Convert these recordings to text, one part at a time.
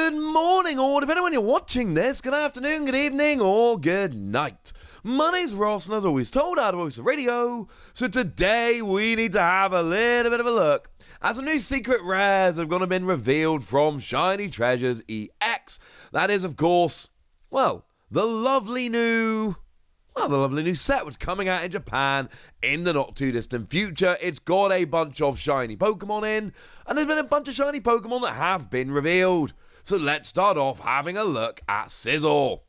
Good morning, or depending on when you're watching this, good afternoon, good evening, or good night. My name's Ross, and as always told, out of Voice of Radio, so today we need to have a little bit of a look at some new secret rares that have gone and been revealed from Shiny Treasures EX. That is, of course, well, the lovely new set was coming out in Japan in the not too distant future. It's got a bunch of shiny Pokemon in, and there's been a bunch of shiny Pokemon that have been revealed. So let's start off having a look at Scizor.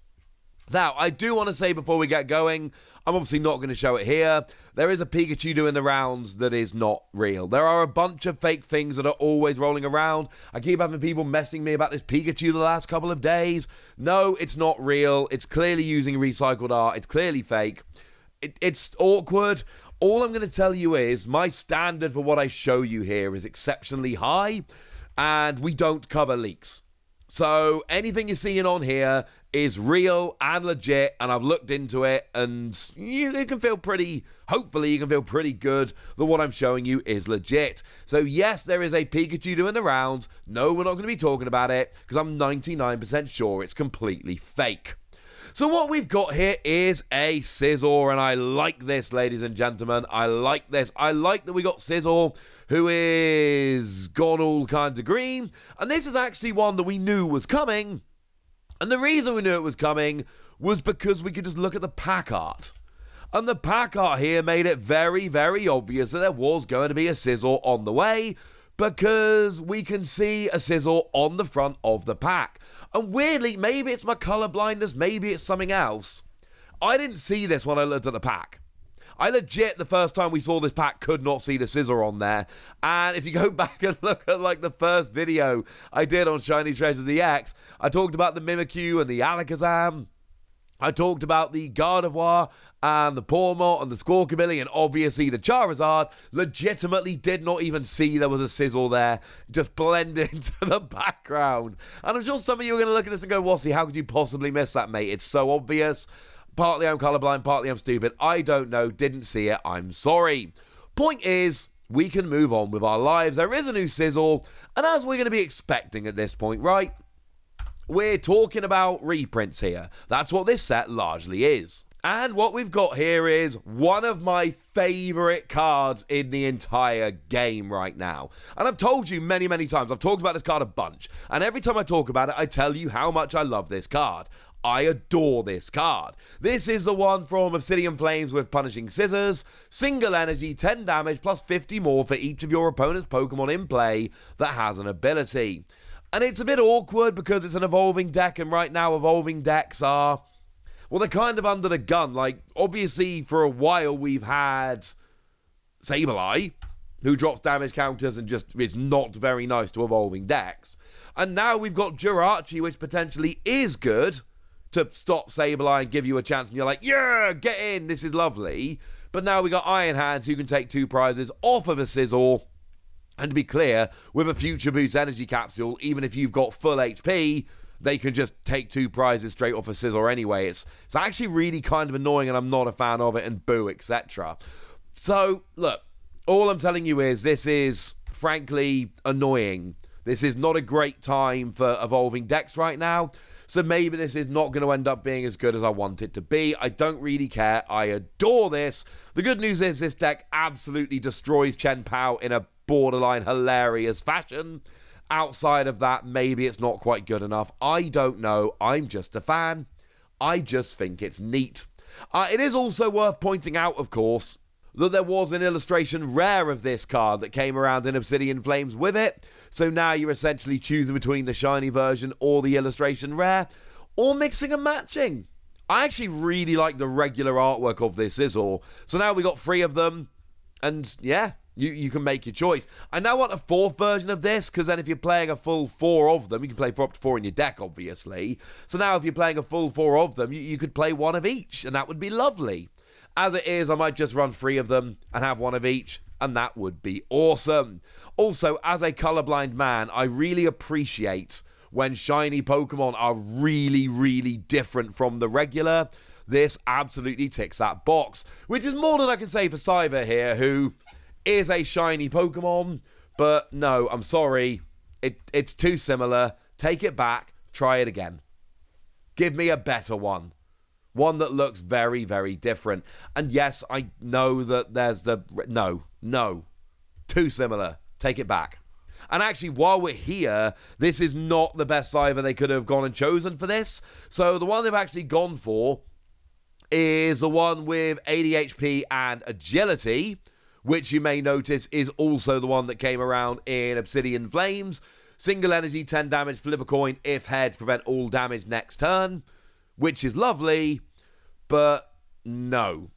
Now, I do want to say before we get going, I'm obviously not going to show it here. There is a Pikachu doing the rounds that is not real. There are a bunch of fake things that are always rolling around. I keep having people messaging me about this Pikachu the last couple of days. No, it's not real. It's clearly using recycled art. It's clearly fake. It's awkward. All I'm going to tell you is my standard for what I show you here is exceptionally high, and we don't cover leaks. So anything you're seeing on here is real and legit, and I've looked into it, and you can feel pretty, hopefully you can feel pretty good that what I'm showing you is legit. So yes, there is a Pikachu doing the rounds. No, we're not going to be talking about it, because I'm 99% sure it's completely fake. So what we've got here is a Scizor, and I like this, ladies and gentlemen. I like this. I like that we got Scizor, who is gone all kinds of green, and this is actually one that we knew was coming, and the reason we knew it was coming was because we could just look at the pack art. And the pack art here made it very, very obvious that there was going to be a Scizor on the way, because we can see a Scizor on the front of the pack. And weirdly, maybe it's my color blindness, maybe it's something else. I didn't see this when I looked at the pack. I legit, the first time we saw this pack, could not see the Scizor on there. And if you go back and look at like the first video I did on Shiny Treasures EX, I talked about the Mimikyu and the Alakazam. I talked about the Gardevoir and the Pawmot and the Squawkabilly and obviously the Charizard. Legitimately did not even see there was a Scizor there. Just blended into the background. And I'm sure some of you are going to look at this and go, Wassy, how could you possibly miss that, mate? It's so obvious. Partly I'm colorblind, partly I'm stupid. I don't know, didn't see it, I'm sorry. Point is, we can move on with our lives. There is a new Scizor, and as we're going to be expecting at this point, right? We're talking about reprints here. That's what this set largely is. And what we've got here is one of my favourite cards in the entire game right now. And I've told you many, many times, I've talked about this card a bunch. And every time I talk about it, I tell you how much I love this card. I adore this card. This is the one from Obsidian Flames with Punishing Scissors. Single energy, 10 damage, plus 50 more for each of your opponent's Pokemon in play that has an ability. And it's a bit awkward because it's an evolving deck, and right now evolving decks are, well, they're kind of under the gun. Like, obviously, for a while we've had Sableye, who drops damage counters and just is not very nice to evolving decks. And now we've got Jirachi, which potentially is good to stop Sableye and give you a chance, and you're like, yeah, get in, this is lovely. But now we got Iron Hands, who can take 2 prizes off of a Scizor. And to be clear, with a Future Boost Energy Capsule, even if you've got full HP, they can just take 2 prizes straight off a Scizor anyway. It's actually really kind of annoying, and I'm not a fan of it, and boo, etc. So, look, all I'm telling you is this is, frankly, annoying. This is not a great time for evolving decks right now, so maybe this is not going to end up being as good as I want it to be. I don't really care. I adore this. The good news is this deck absolutely destroys Chen Pao in a borderline hilarious fashion. Outside of that, maybe it's not quite good enough. I don't know. I'm just a fan. I just think it's neat. It is also worth pointing out, of course, that there was an illustration rare of this card that came around in Obsidian Flames with it. So now you're essentially choosing between the shiny version or the illustration rare, or mixing and matching. I actually really like the regular artwork of this Scizor. So now we got 3 of them, and yeah, you can make your choice. I now want a 4th version of this, because then if you're playing a full 4 of them, you can play for up to 4 in your deck, obviously. So now if you're playing a full 4 of them, you could play 1 of each, and that would be lovely. As it is, I might just run 3 of them and have 1 of each, and that would be awesome. Also, as a colorblind man, I really appreciate when shiny Pokemon are really, really different from the regular. This absolutely ticks that box, which is more than I can say for Scizor here, who is a shiny Pokemon, but no, I'm sorry, it's too similar take it back, try it again. Give me a better one. One that looks very, very different. And yes, I know that there's the... No. Too similar. Take it back. And actually, while we're here, this is not the best Scizor they could have gone and chosen for this. So the one they've actually gone for is the one with 80 HP and agility, which you may notice is also the one that came around in Obsidian Flames. Single energy, 10 damage, flip a coin, if heads, prevent all damage next turn, which is lovely, but no.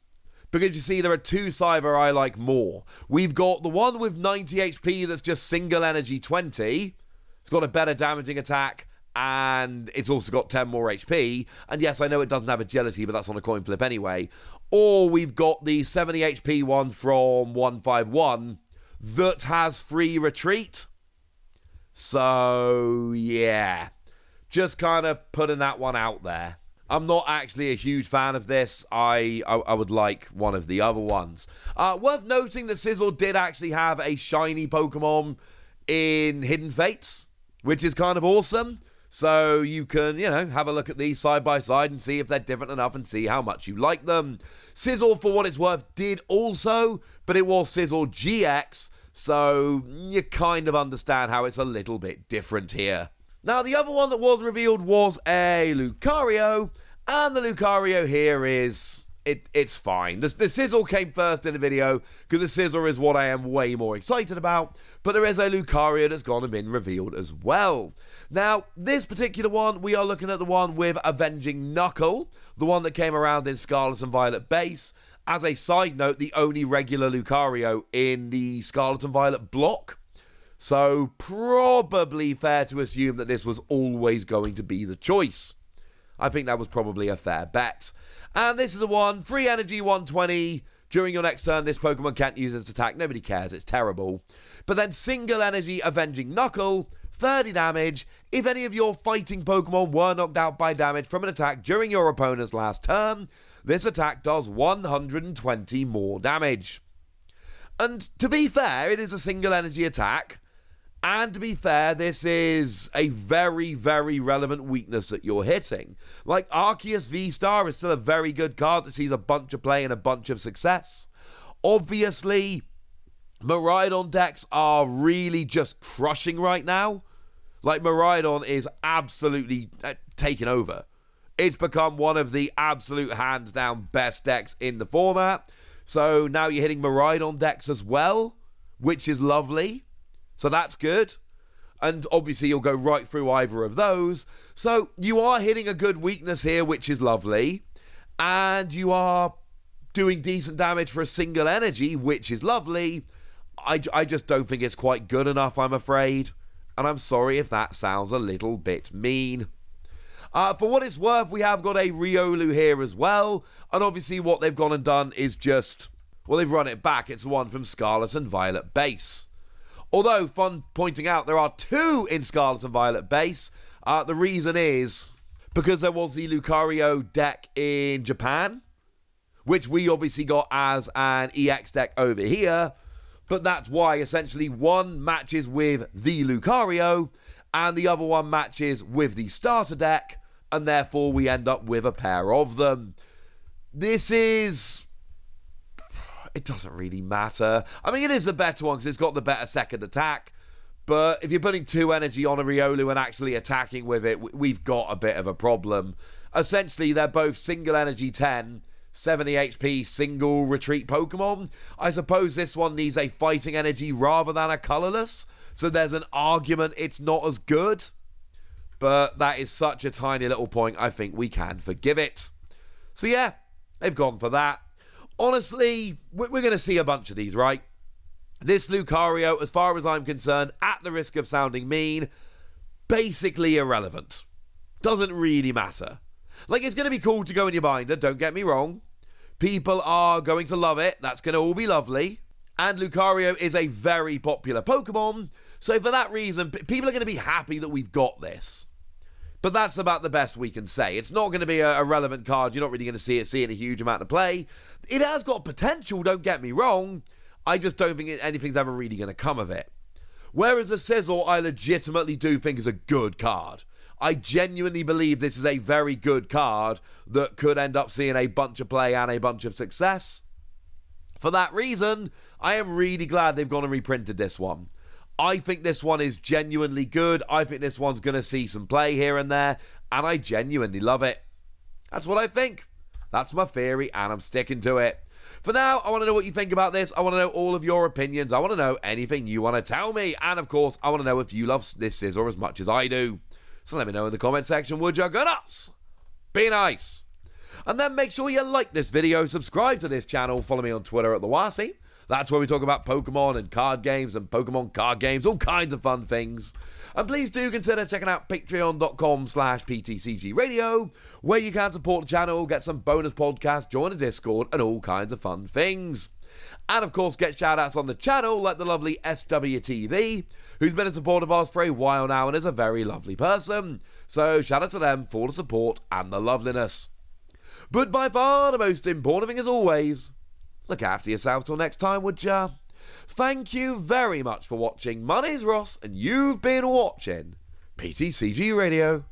Because you see, there are two Scizor I like more. We've got the one with 90 HP that's just single energy 20. It's got a better damaging attack, and it's also got 10 more HP. And yes, I know it doesn't have agility, but that's on a coin flip anyway. Or we've got the 70 HP one from 151 that has free retreat. So, yeah. Just kind of putting that one out there. I'm not actually a huge fan of this. I would like one of the other ones. Worth noting that Scizor did actually have a shiny Pokemon in Hidden Fates, which is kind of awesome. So you can, have a look at these side by side and see if they're different enough and see how much you like them. Scizor, for what it's worth, did also, but it was Scizor GX, so you kind of understand how it's a little bit different here. Now, the other one that was revealed was a Lucario, and the Lucario here is, it's fine. The Scizor came first in the video, because the Scizor is what I am way more excited about, but there is a Lucario that's gone and been revealed as well. Now, this particular one, we are looking at the one with Avenging Knuckle, the one that came around in Scarlet and Violet base. As a side note, the only regular Lucario in the Scarlet and Violet block. So, probably fair to assume that this was always going to be the choice. I think that was probably a fair bet. And this is the one, free energy 120. During your next turn, this Pokemon can't use its attack. Nobody cares, it's terrible. But then single energy Avenging Knuckle, 30 damage. If any of your fighting Pokemon were knocked out by damage from an attack during your opponent's last turn, this attack does 120 more damage. And to be fair, it is a single energy attack. And to be fair, this is a very, very relevant weakness that you're hitting. Like, Arceus V-Star is still a very good card that sees a bunch of play and a bunch of success. Obviously, Miraidon decks are really just crushing right now. Like, Miraidon is absolutely taking over. It's become one of the absolute hands-down best decks in the format. So now you're hitting Miraidon decks as well, which is lovely. So that's good. And obviously you'll go right through either of those. So you are hitting a good weakness here, which is lovely. And you are doing decent damage for a single energy, which is lovely. I just don't think it's quite good enough, I'm afraid. And I'm sorry if that sounds a little bit mean. For what it's worth, we have got a Riolu here as well. And obviously what they've gone and done is just... well, they've run it back. It's the one from Scarlet and Violet base. Although, fun pointing out, there are two in Scarlet and Violet base. The reason is because there was the Lucario deck in Japan, which we obviously got as an EX deck over here. But that's why, essentially, one matches with the Lucario, and the other one matches with the starter deck, and therefore we end up with a pair of them. This is... it doesn't really matter. I mean, it is the better one because it's got the better second attack. But if you're putting 2 energy on a Riolu and actually attacking with it, we've got a bit of a problem. Essentially, they're both single energy 10, 70 HP, single retreat Pokemon. I suppose this one needs a fighting energy rather than a colorless. So there's an argument it's not as good. But that is such a tiny little point, I think we can forgive it. So yeah, they've gone for that. Honestly, we're going to see a bunch of these, right? This Lucario, as far as I'm concerned, at the risk of sounding mean, basically irrelevant. Doesn't really matter. Like, it's going to be cool to go in your binder, don't get me wrong. People are going to love it. That's going to all be lovely. And Lucario is a very popular Pokemon. So for that reason, people are going to be happy that we've got this. But that's about the best we can say. It's not going to be a relevant card. You're not really going to see it in a huge amount of play. It has got potential, don't get me wrong. I just don't think anything's ever really going to come of it. Whereas the Scizor, I legitimately do think is a good card. I genuinely believe this is a very good card that could end up seeing a bunch of play and a bunch of success. For that reason, I am really glad they've gone and reprinted this one. I think this one is genuinely good. I think this one's going to see some play here and there, and I genuinely love it. That's what I think. That's my theory, and I'm sticking to it. For now, I want to know what you think about this. I want to know all of your opinions. I want to know anything you want to tell me. And, of course, I want to know if you love this Scizor as much as I do. So let me know in the comment section, would you? Go nuts! Be nice! And then make sure you like this video, subscribe to this channel, follow me on Twitter at the Wasi. That's where we talk about Pokemon and card games and Pokemon card games, all kinds of fun things. And please do consider checking out patreon.com/PTCG Radio, where you can support the channel, get some bonus podcasts, join a Discord, and all kinds of fun things. And of course, get shout-outs on the channel, like the lovely SWTV, who's been a supporter of ours for a while now and is a very lovely person. So shout out to them for the support and the loveliness. But by far the most important thing, as always, look after yourself till next time, would ya? Thank you very much for watching. My name's Ross, and you've been watching PTCG Radio.